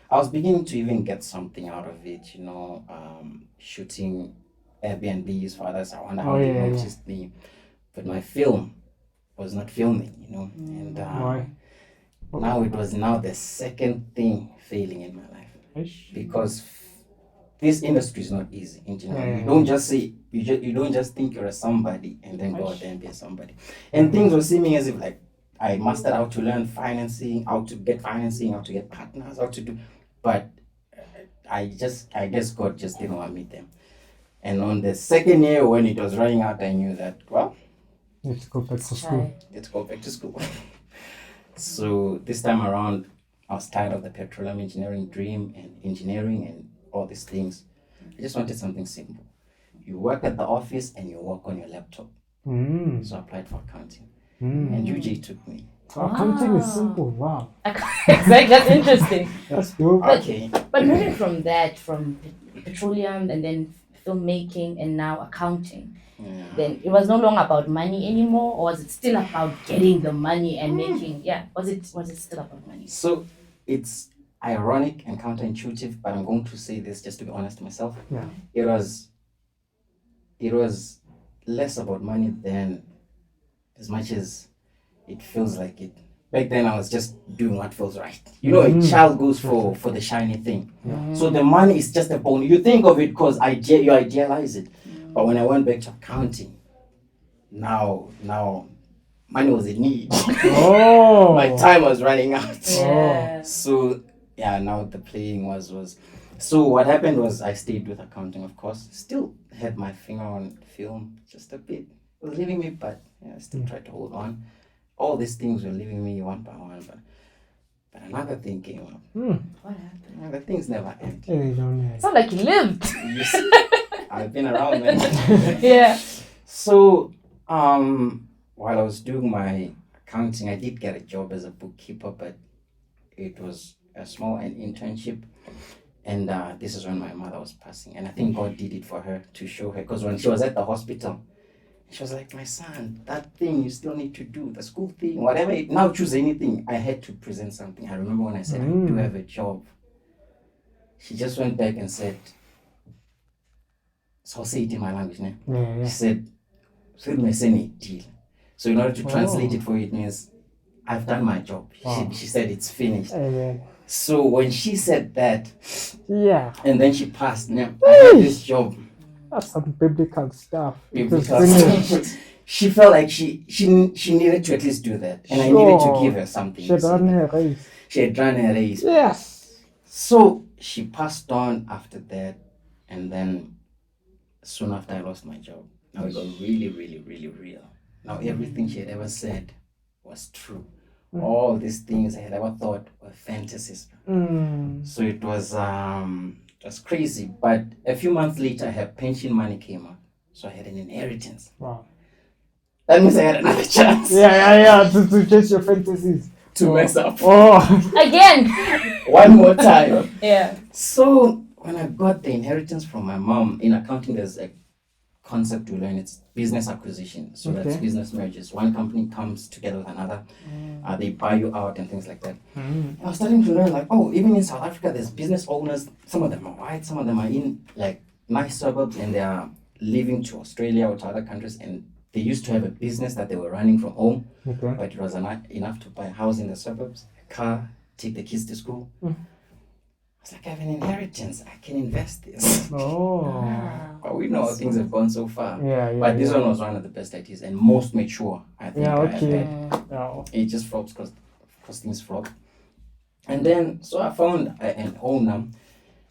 I was beginning to even get something out of it, shooting Airbnbs for others. I wonder how they noticed me. But my film was not filming, and now it was the second thing failing in my life. Because this industry is not easy. You don't just say, you don't just think you're a somebody and then go out there and be a somebody. And things were seeming as if like I mastered how to learn financing, how to get partners, how to do, but I guess God just didn't want me them. And on the second year when it was running out, I knew that, let's go back to school. Let's go back to school. So this time around, I was tired of the petroleum engineering dream and engineering and all these things. I just wanted something simple. You work at the office and you work on your laptop. So I applied for accounting. And UJ took me. Accounting is simple. Wow. Exactly. That's interesting. That's dope. But moving from that, from petroleum and then filmmaking, and now accounting, Yeah. then it was no longer about money anymore, or was it still about getting the money and making? Yeah, was it still about money? So it's ironic and counterintuitive, but I'm going to say this just to be honest myself. Yeah. It was less about money than as much as it feels like it. Back then, I was just doing what feels right. You know, a child goes for the shiny thing. So the money is just a bonus. You think of it because you idealize it. But when I went back to accounting, now money was a need. Oh. My time was running out. Yeah. So yeah, now the playing was. So what happened was I stayed with accounting, of course. Still had my finger on film just a bit. It was leaving me, but yeah, I still tried to hold on. All these things were leaving me one by one, but another thing came up. What happened? And the things never end. Hey, don't know. Sound like you lived. You see, I've been around, man. Yeah. So, while I was doing my accounting, I did get a job as a bookkeeper, but it was a small internship. And this is when my mother was passing. And I think God did it for her to show her. Because when she was at the hospital, she was like, my son, that thing you still need to do, the school thing, whatever, now choose anything. I had to present something. I remember when I said, I do have a job. She just went back and said, so I'll say it in my language now. Yeah. She said, deal. So in order to translate it for you, it means, I've done my job. Wow. She said it's finished. Amen. So when she said that, Yeah. and then she passed, now I had this job. That's some biblical stuff. Because she felt like she needed to at least do that. And I needed to give her something. She had run her race. She had run her race. Yes. So she passed on after that. And then soon after I lost my job. Now it got really, really, really real. Now everything she had ever said was true. All these things I had ever thought were fantasies. So it was crazy. But a few months later, her pension money came out. So I had an inheritance. Wow. That means I had another chance Yeah. To chase your fantasies. to mess up. Oh. Again. One more time. Yeah. So when I got the inheritance from my mom, in accounting, there's a concept we learn. It's business acquisition. So that's business mergers. One company comes together with another. They buy you out and things like that. And I was starting to learn, like, even in South Africa, there's business owners. Some of them are white, some of them are in like nice suburbs, and they are leaving to Australia or to other countries. And they used to have a business that they were running from home, but it was enough to buy a house in the suburbs, a car, take the kids to school. I was like, I have an inheritance. I can invest this. But we know how things have gone so far. But this one was one of the best ideas and most mature, I think. It just flops because things flop. And then, so I found an owner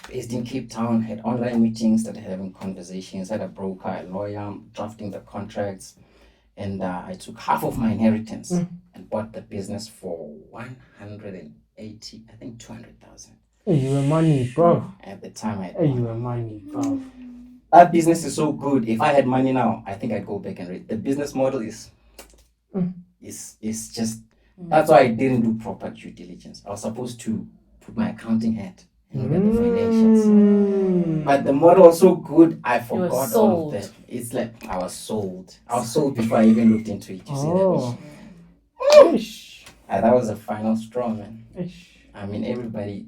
based in Cape Town, had online meetings, started having conversations, had a broker, a lawyer, drafting the contracts. And I took half of my inheritance and bought the business for 180, I think 200,000. Hey, you were money, bro. At the time, You were money, bro. That business is so good. If I had money now, I think I'd go back and read. The business model is just. That's why I didn't do proper due diligence. I was supposed to put my accounting hat and look at the financials. But the model was so good, I forgot all of that. It's like I was sold. I was sold before I even looked into it. You see that? That was the final straw, man. I mean, everybody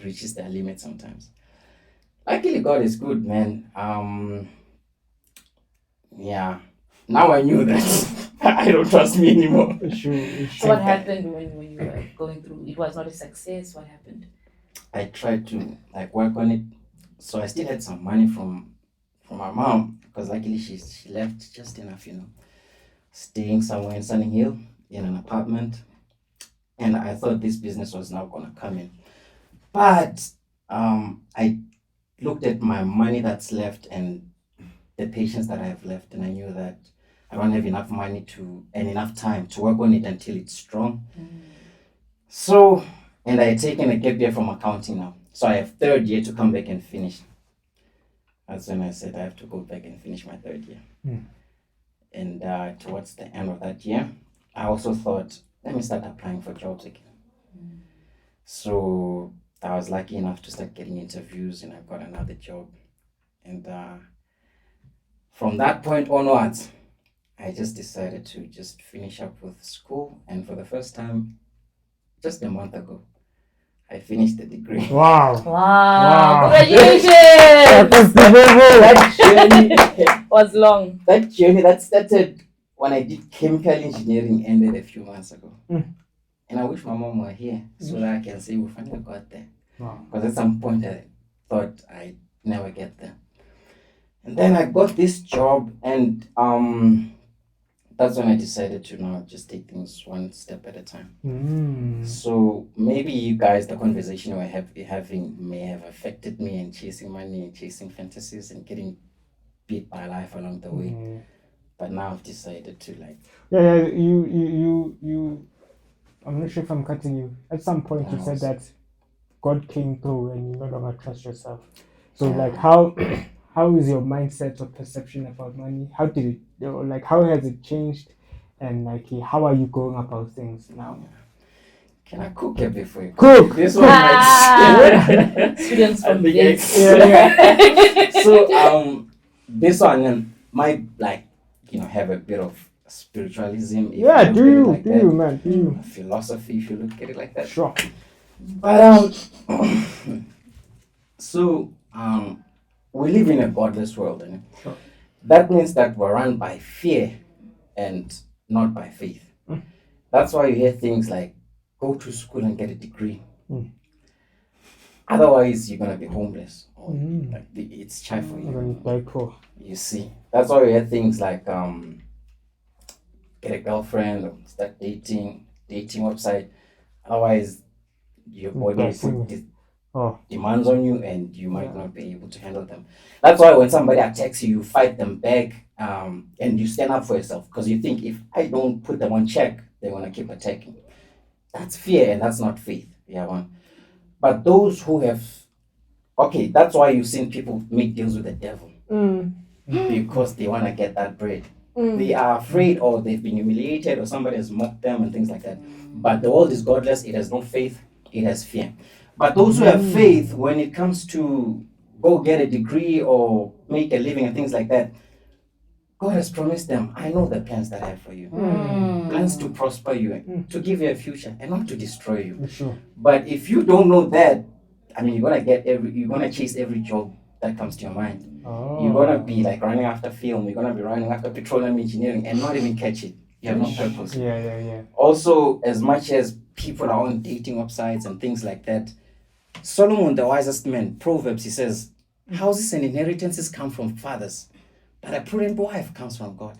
reaches their limit sometimes. Luckily, God is good, man. Yeah. Now I knew that. I don't trust me anymore. So what happened when you were going through? It was not a success. What happened? I tried to work on it. So I still had some money from my mom because luckily she left just enough, staying somewhere in Sunny Hill in an apartment. And I thought this business was now gonna come in. But I looked at my money that's left and the patience that I have left, and I knew that I don't have enough money and enough time to work on it until it's strong. So, and I had taken a gap year from accounting now. So I have third year to come back and finish. That's when I said I have to go back and finish my third year. And towards the end of that year, I also thought, let me start applying for jobs again. So I was lucky enough to start getting interviews, and I got another job. And from that point onwards, I just decided to just finish up with school. And for the first time, just a month ago, I finished the degree. Wow. Wow. Congratulations. Congratulations. That journey, Was long. that journey that started when I did chemical engineering ended a few months ago. And I wish my mom were here so that I can say we finally got there. Wow. Because at some point I thought I'd never get there. And then I got this job, and that's when I decided to now just take things one step at a time. So maybe you guys, the conversation we're having may have affected me in chasing money and chasing fantasies and getting beat by life along the way. But now I've decided to You. I'm not sure if I'm cutting you. At some point, you said that God came through and you no longer trust yourself. So, how is your mindset or perception about money? How did it, how has it changed? And, how are you going about things now? Can I cook a bit for you? Cook! This one might Students from this. So, this one might, have a bit of spiritualism. If Do you, man? Philosophy, if you look at it like that. Sure. But so we live in a godless world, and that means that we're run by fear and not by faith. That's why you hear things like go to school and get a degree. Otherwise, you're gonna be homeless, or it's chai for you. You see, that's why we hear things like get a girlfriend or start dating website. Otherwise, your body will put demands on you, and you might not be able to handle them. That's why when somebody attacks you, you fight them back, and you stand up for yourself, because you think, if I don't put them on check, they're gonna keep attacking. That's fear, and that's not faith. But those who have, that's why you've seen people make deals with the devil, because they want to get that bread. They are afraid, or they've been humiliated, or somebody has mocked them and things like that. But the world is godless. It has no faith. It has fear. But those who have faith, when it comes to go get a degree or make a living and things like that, God has promised them, I know the plans that I have for you. Plans to prosper you, to give you a future, and not to destroy you. Sure. But if you don't know that, you're gonna chase every job that comes to your mind. You're gonna be running after film, you're gonna be running after petroleum engineering and not even catch it. You have no purpose. Yeah. Also, as much as people are on dating websites and things like that, Solomon, the wisest man, Proverbs, he says, houses and inheritances come from fathers, but a prudent wife comes from God.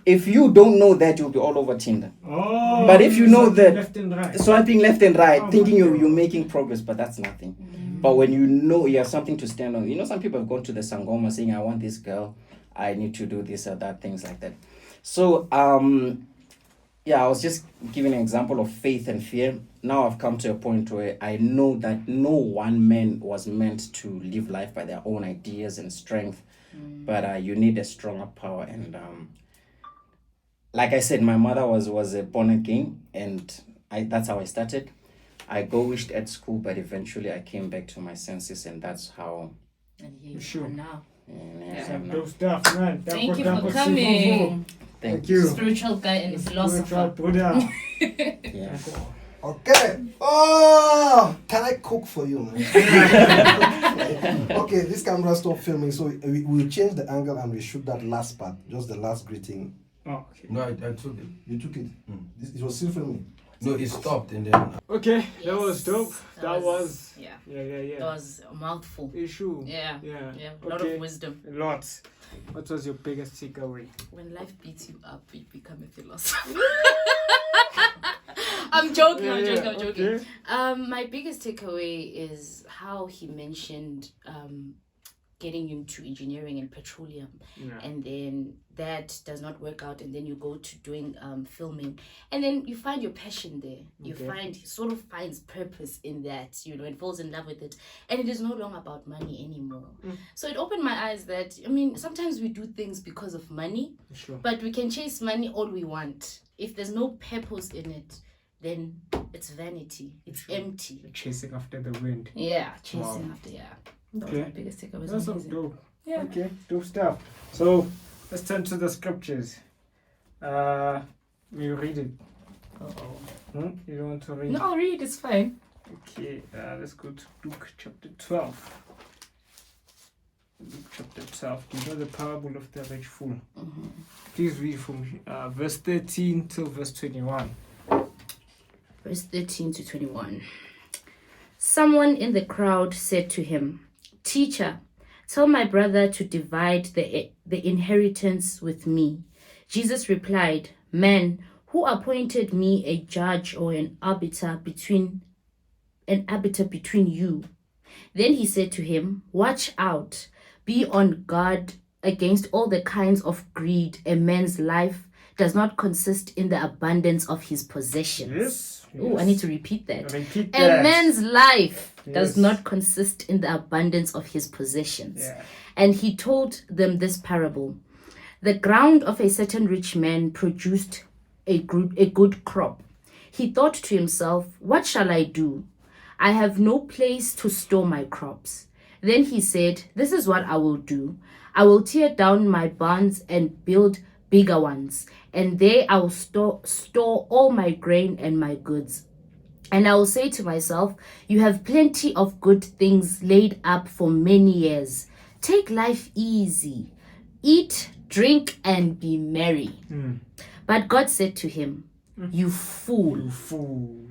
If you don't know that, you'll be all over Tinder. But if you know that, left and right. swiping left and right, thinking you're making progress, but that's nothing. But when you know you have something to stand on, some people have gone to the Sangoma saying, I want this girl, I need to do this or that, things like that. So, I was just giving an example of faith and fear. Now I've come to a point where I know that no one man was meant to live life by their own ideas and strength, but you need a stronger power. And like I said, my mother was born again, and that's how I started. I wished at school, but eventually I came back to my senses, and that's how. And here you are now. Dope stuff, man. Thank you for coming. Thank you. Spiritual guy and a philosopher. Yeah. Okay. Oh, can I cook for you, man? Okay, this camera stop filming, so we'll change the angle and we shoot that last part, just the last greeting. Oh, okay. No, I took it. You took it? It was still filming? No, it stopped and then. Okay, that was dope. That was. Yeah. That was a mouthful. Issue. Yeah. A lot Okay. of wisdom. A lot. What was your biggest takeaway? When life beats you up, you become a philosopher. I'm joking. Okay. My biggest takeaway is how he mentioned getting into engineering and petroleum, and then that does not work out, and then you go to doing filming, and then you find your passion there. You sort of finds purpose in that, and falls in love with it, and it is no longer about money anymore. So it opened my eyes that sometimes we do things because of money, but we can chase money all we want. If there's no purpose in it, then it's vanity. It's empty. You're chasing after the wind. Yeah, chasing after. Okay. My biggest takeaway was That's amazing. dope. Yeah. Okay, dope stuff. So let's turn to the scriptures. Will you read it? You don't want to read? No, I'll read. It's fine. Okay, let's go to Luke chapter 12. Luke chapter 12. Do you know the parable of the rich fool? Please read from verse 13 till verse 21. Verse 13 to 21. Someone in the crowd said to him, "Teacher, tell my brother to divide the inheritance with me." Jesus replied, "Man, who appointed me a judge or an arbiter between you?" Then he said to him, "Watch out, be on guard against all the kinds of greed. A man's life does not consist in the abundance of his possessions." Yes. Oh, I need to repeat that. Repeat A that. man's life Yes. does not consist in the abundance of his possessions. Yeah. And he told them this parable. The ground of a certain rich man produced a good crop. He thought to himself, "What shall I do? I have no place to store my crops." Then he said, "This is what I will do. I will tear down my barns and build bigger ones, and there I will store all my grain and my goods. And I will say to myself, you have plenty of good things laid up for many years. Take life easy. Eat, drink, and be merry." But God said to him, "You fool. You fool.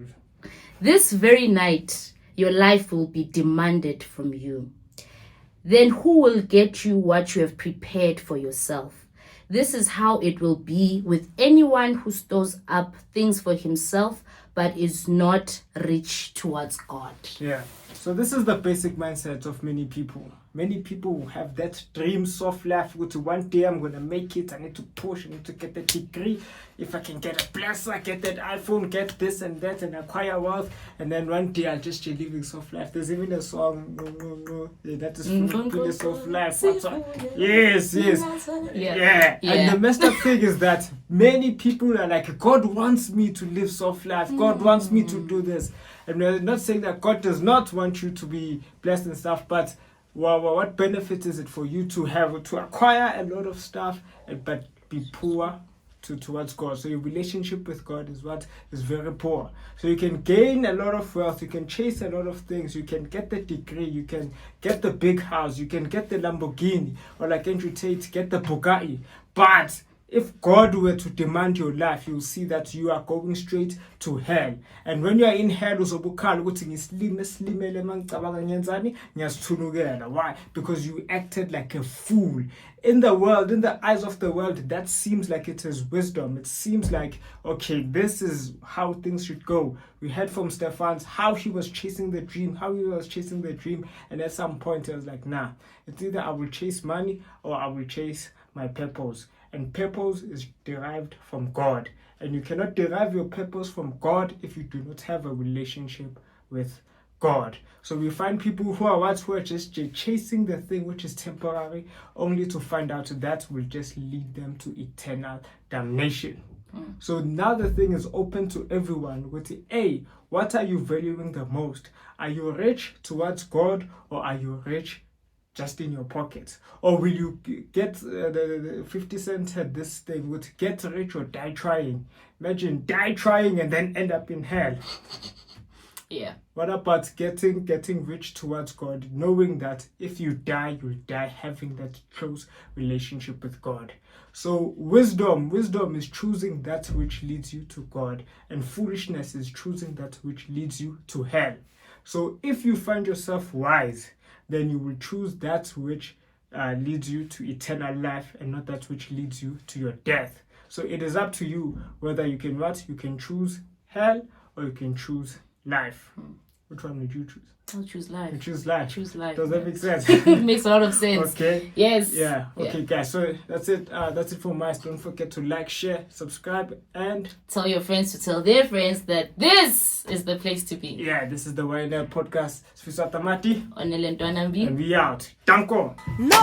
This very night your life will be demanded from you. Then who will get you what you have prepared for yourself? This is how it will be with anyone who stores up things for himself but is not rich towards God." Yeah. So this is the basic mindset of many people. Many people have that dream, soft life. Go to one day, I'm gonna make it. I need to push. I need to get that degree. If I can get a blesser, get that iPhone, get this and that, and acquire wealth. And then one day I'll just be living soft life. There's even a song, no, yeah, that is fully soft life. Yes. Yeah. And the messed up thing is that many people are like, God wants me to live soft life. God wants me to do this. And we're not saying that God does not want you to be blessed and stuff, but what benefit is it for you to acquire a lot of stuff but be poor towards God? So your relationship with God is what is very poor. So you can gain a lot of wealth, you can chase a lot of things, you can get the degree, you can get the big house, you can get the Lamborghini, or like Andrew Tate, get the Bugatti. But if God were to demand your life, you'll see that you are going straight to hell. And when you are in hell, why? Because you acted like a fool. In the world, in the eyes of the world, that seems like it is wisdom. It seems like, okay, this is how things should go. We heard from Stefan's how he was chasing the dream, and at some point he was like, nah, it's either I will chase money or I will chase my purpose. And purpose is derived from God. And you cannot derive your purpose from God if you do not have a relationship with God. So we find people who are just chasing the thing which is temporary, only to find out that will just lead them to eternal damnation. So now the thing is open to everyone with A, what are you valuing the most? Are you rich towards God, or are you rich just in your pocket? Or will you get the 50 Cent had this thing with get rich or die trying? Imagine die trying and then end up in hell. Yeah. What about getting rich towards God, knowing that if you die, you'll die having that close relationship with God? So wisdom is choosing that which leads you to God, and foolishness is choosing that which leads you to hell. So if you find yourself wise, then you will choose that which leads you to eternal life, and not that which leads you to your death. So it is up to you whether you can choose hell or you can choose life. Which one would you choose? I'll choose life. You choose life. Choose life. Does that make sense? It makes a lot of sense. Okay. Yes. Yeah. Okay, guys. So that's it. That's it for us. Don't forget to like, share, subscribe, and tell your friends to tell their friends that this is the place to be. Yeah, this is the YNL podcast. Sfisa Tamati. And we out. Danko. No,